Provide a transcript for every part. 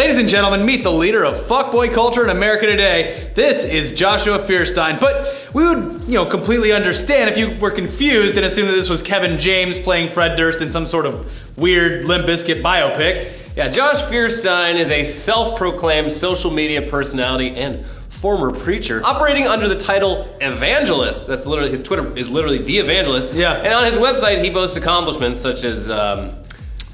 Ladies and gentlemen, meet the leader of fuckboy culture in America today. This is Joshua Fierstein. But we would, completely understand if you were confused and assumed that this was Kevin James playing Fred Durst in some sort of weird Limp Bizkit biopic. Yeah, Josh Fierstein is a self-proclaimed social media personality and former preacher, operating under the title Evangelist. That's literally, his Twitter is literally The Evangelist. Yeah. And on his website, he boasts accomplishments such as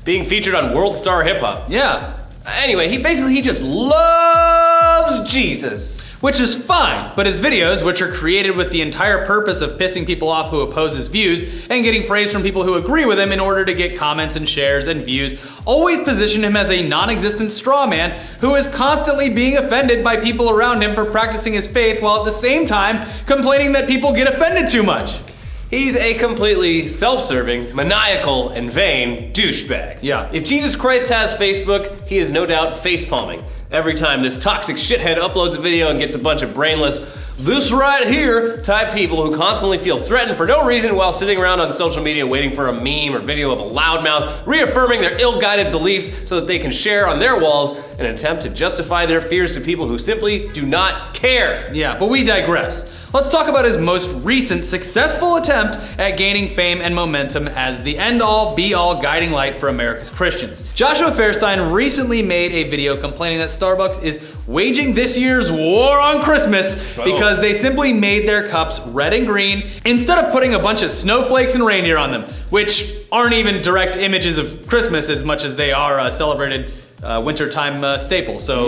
being featured on World Star Hip Hop. Yeah. Anyway, he just loves Jesus. Which is fine, but his videos, which are created with the entire purpose of pissing people off who oppose his views and getting praise from people who agree with him in order to get comments and shares and views, always position him as a non-existent straw man who is constantly being offended by people around him for practicing his faith while at the same time complaining that people get offended too much. He's a completely self-serving, maniacal, and vain douchebag. Yeah. If Jesus Christ has Facebook, he is no doubt facepalming every time this toxic shithead uploads a video and gets a bunch of brainless, this right here type people who constantly feel threatened for no reason while sitting around on social media waiting for a meme or video of a loudmouth reaffirming their ill-guided beliefs so that they can share on their walls in an attempt to justify their fears to people who simply do not care. Yeah, but we digress. Let's talk about his most recent successful attempt at gaining fame and momentum as the end-all, be-all guiding light for America's Christians. Joshua Fierstein recently made a video complaining that Starbucks is waging this year's war on Christmas because they simply made their cups red and green instead of putting a bunch of snowflakes and reindeer on them, which aren't even direct images of Christmas as much as they are celebrated wintertime staple. So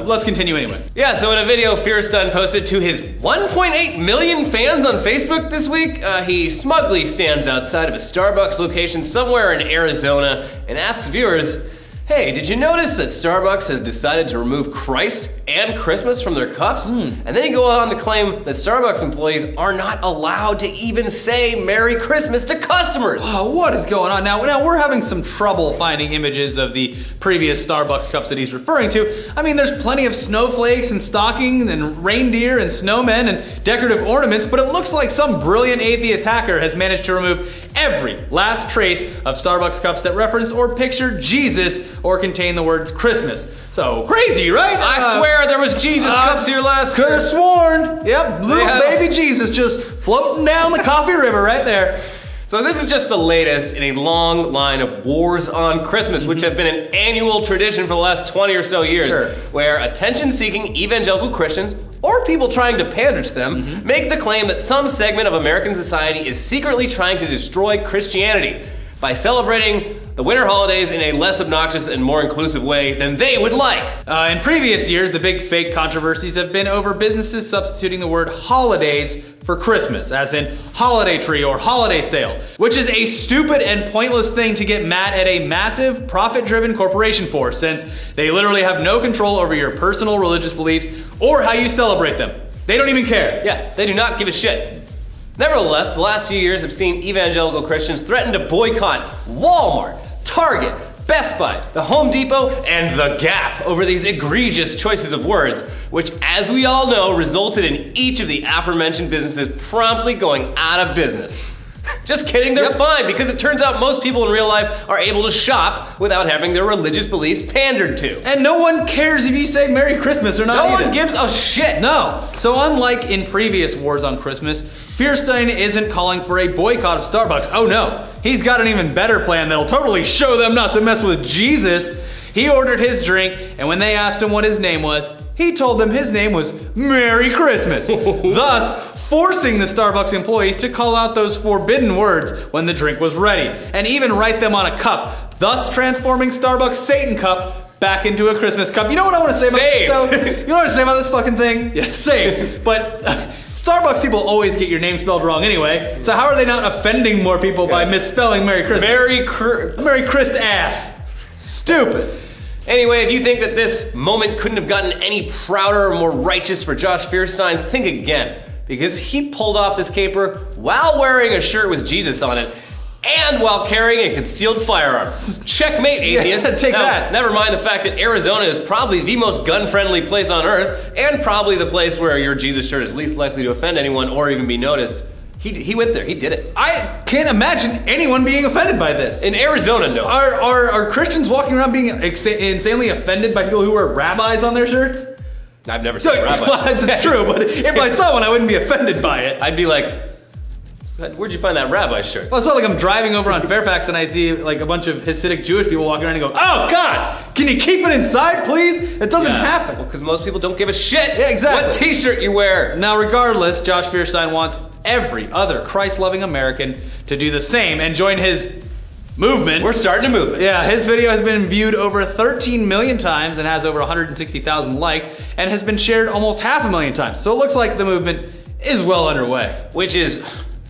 let's continue anyway. Yeah, so in a video Fierstein posted to his 1.8 million fans on Facebook this week, he smugly stands outside of a Starbucks location somewhere in Arizona and asks viewers, hey, did you notice that Starbucks has decided to remove Christ and Christmas from their cups? And then he goes on to claim that Starbucks employees are not allowed to even say Merry Christmas to customers. Oh, what is going on? Now we're having some trouble finding images of the previous Starbucks cups that he's referring to. I mean, there's plenty of snowflakes and stockings and reindeer and snowmen and decorative ornaments, but it looks like some brilliant atheist hacker has managed to remove every last trace of Starbucks cups that reference or picture Jesus or contain the words Christmas. So crazy, right? I swear there was Jesus cups here last year. Could have sworn. Yep, little baby Jesus just floating down the coffee river right there. So this is just the latest in a long line of wars on Christmas, which have been an annual tradition for the last 20 or so years, where attention-seeking evangelical Christians, or people trying to pander to them, make the claim that some segment of American society is secretly trying to destroy Christianity by celebrating the winter holidays in a less obnoxious and more inclusive way than they would like. In previous years, the big fake controversies have been over businesses substituting the word holidays for Christmas, as in holiday tree or holiday sale, which is a stupid and pointless thing to get mad at a massive profit-driven corporation for, since they literally have no control over your personal religious beliefs or how you celebrate them. They don't even care. Yeah, they do not give a shit. Nevertheless, the last few years have seen evangelical Christians threaten to boycott Walmart, Target, Best Buy, the Home Depot, and the Gap over these egregious choices of words, which, as we all know, resulted in each of the aforementioned businesses promptly going out of business. Just kidding, they're fine, because it turns out most people in real life are able to shop without having their religious beliefs pandered to. And no one cares if you say Merry Christmas or not. No one gives a shit. No. So unlike in previous wars on Christmas, Fierstein isn't calling for a boycott of Starbucks. Oh no, he's got an even better plan that'll totally show them not to mess with Jesus. He ordered his drink, and when they asked him what his name was, he told them his name was Merry Christmas, thus forcing the Starbucks employees to call out those forbidden words when the drink was ready, and even write them on a cup, thus transforming Starbucks Satan Cup back into a Christmas cup. You know what I want to say about this, though? You know what I want to say about this fucking thing? Yeah, saved. But Starbucks people always get your name spelled wrong anyway, so how are they not offending more people by misspelling Merry Christmas? Merry Christ ass. Stupid. Anyway, if you think that this moment couldn't have gotten any prouder or more righteous for Josh Fierstein, think again. Because he pulled off this caper while wearing a shirt with Jesus on it and while carrying a concealed firearm. Checkmate, atheist. Yeah, take that. Never mind the fact that Arizona is probably the most gun-friendly place on earth and probably the place where your Jesus shirt is least likely to offend anyone or even be noticed. He went there. He did it. I can't imagine anyone being offended by this. In Arizona, no. Are Christians walking around being insanely offended by people who wear rabbis on their shirts? I've never seen a rabbi. Well, that's true, but if I saw one, I wouldn't be offended by it. I'd be like, where'd you find that rabbi shirt? Well, it's not like I'm driving over on Fairfax and I see like a bunch of Hasidic Jewish people walking around and go, oh God, can you keep it inside, please? It doesn't happen. Well, because most people don't give a shit. Yeah, exactly. What t-shirt you wear. Now, regardless, Josh Fierstein wants every other Christ-loving American to do the same and join his movement. We're starting a movement. Yeah, his video has been viewed over 13 million times and has over 160,000 likes and has been shared almost 500,000 times. So it looks like the movement is well underway. Which is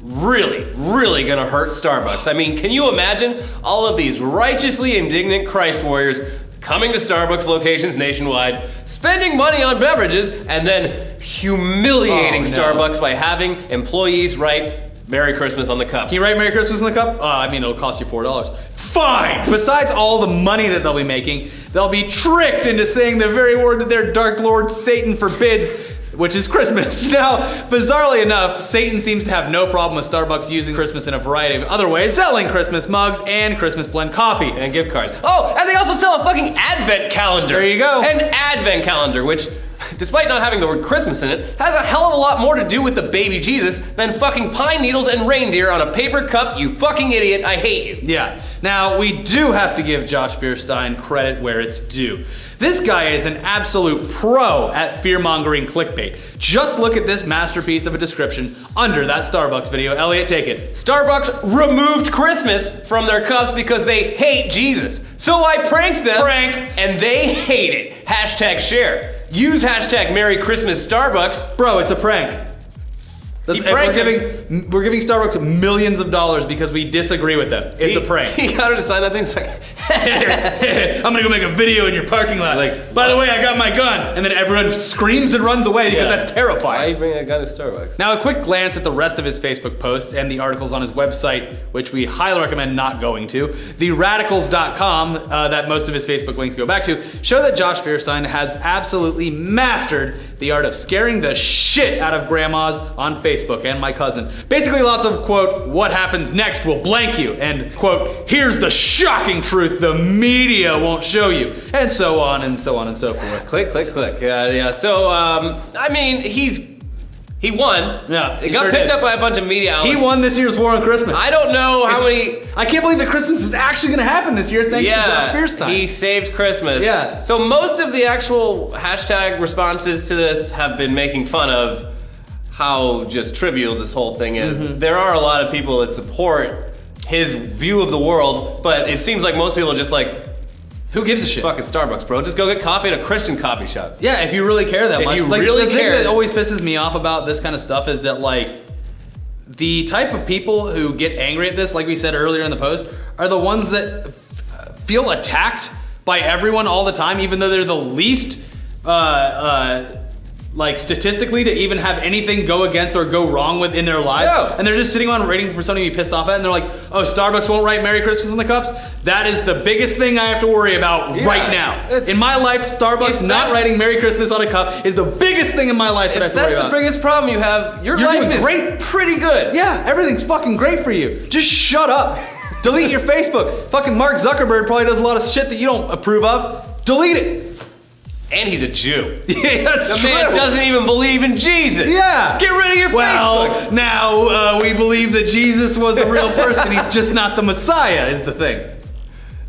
really gonna hurt Starbucks. I mean, can you imagine all of these righteously indignant Christ warriors coming to Starbucks locations nationwide, spending money on beverages, and then humiliating Starbucks by having employees write Merry Christmas on the cup. Can you write Merry Christmas on the cup? I mean, it'll cost you $4. Fine! Besides all the money that they'll be making, they'll be tricked into saying the very word that their dark lord Satan forbids, which is Christmas. Now, bizarrely enough, Satan seems to have no problem with Starbucks using Christmas in a variety of other ways, selling Christmas mugs and Christmas blend coffee. And gift cards. Oh, and they also sell a fucking advent calendar. There you go. An advent calendar, which, despite not having the word Christmas in it, has a hell of a lot more to do with the baby Jesus than fucking pine needles and reindeer on a paper cup, you fucking idiot. I hate you. Yeah. Now, we do have to give Josh Fierstein credit where it's due. This guy is an absolute pro at fear-mongering clickbait. Just look at this masterpiece of a description under that Starbucks video. Elliot, take it. Starbucks removed Christmas from their cups because they hate Jesus. So I pranked them. Prank. And they hate it. Hashtag share. Use hashtag Merry Christmas Starbucks. Bro, it's a prank. We're giving Starbucks millions of dollars because we disagree with them. It's a prank. He got her to sign that thing. It's like, I'm gonna go make a video in your parking lot. Like, by the way, I got my gun. And then everyone screams and runs away because that's terrifying. Why are you bringing a gun to Starbucks? Now, a quick glance at the rest of his Facebook posts and the articles on his website, which we highly recommend not going to, theradicals.com, that most of his Facebook links go back to, show that Josh Fierstein has absolutely mastered the art of scaring the shit out of grandmas on Facebook and my cousin. Basically lots of, quote, what happens next will blank you, and, quote, here's the shocking truth the media won't show you, and so on and so on and so forth. Click, click, click. Yeah. So, I mean, he won. Yeah, it got picked up by a bunch of media outlets. He won this year's war on Christmas. I don't know how many. I can't believe that Christmas is actually going to happen this year thanks to Josh Fierstein. He saved Christmas. Yeah. So most of the actual hashtag responses to this have been making fun of how just trivial this whole thing is. Mm-hmm. There are a lot of people that support his view of the world, but it seems like most people are just like, who gives a shit? Fucking Starbucks, bro. Just go get coffee at a Christian coffee shop. Yeah, if you really care that much. If you really the care. thing that always pisses me off about this kind of stuff is that, like, the type of people who get angry at this, like we said earlier in the post, are the ones that feel attacked by everyone all the time, even though they're the least, like, statistically to even have anything go against or go wrong with in their lives. Yeah. And they're just sitting on waiting for something to be pissed off at, and they're like, oh, Starbucks won't write Merry Christmas on the cups? That is the biggest thing I have to worry about right now. In my life, Starbucks not writing Merry Christmas on a cup is the biggest thing in my life that I have to worry about. That's the biggest problem you have. Your life is great. Pretty good. Yeah, everything's fucking great for you. Just shut up. Delete your Facebook. Fucking Mark Zuckerberg probably does a lot of shit that you don't approve of. Delete it. And he's a Jew. Yeah, that's the true. man doesn't even believe in Jesus. Yeah. Get rid of your Facebooks. Now we believe that Jesus was a real person. He's just not the Messiah, is the thing.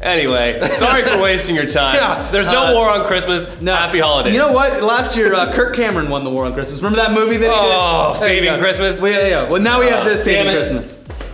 Anyway, sorry for wasting your time. Yeah, There's no war on Christmas. No. Happy holidays. You know what? Last year, Kirk Cameron won the war on Christmas. Remember that movie that he did? Oh, Saving Christmas? Well, yeah. Well, now we have this Saving damn it. Christmas.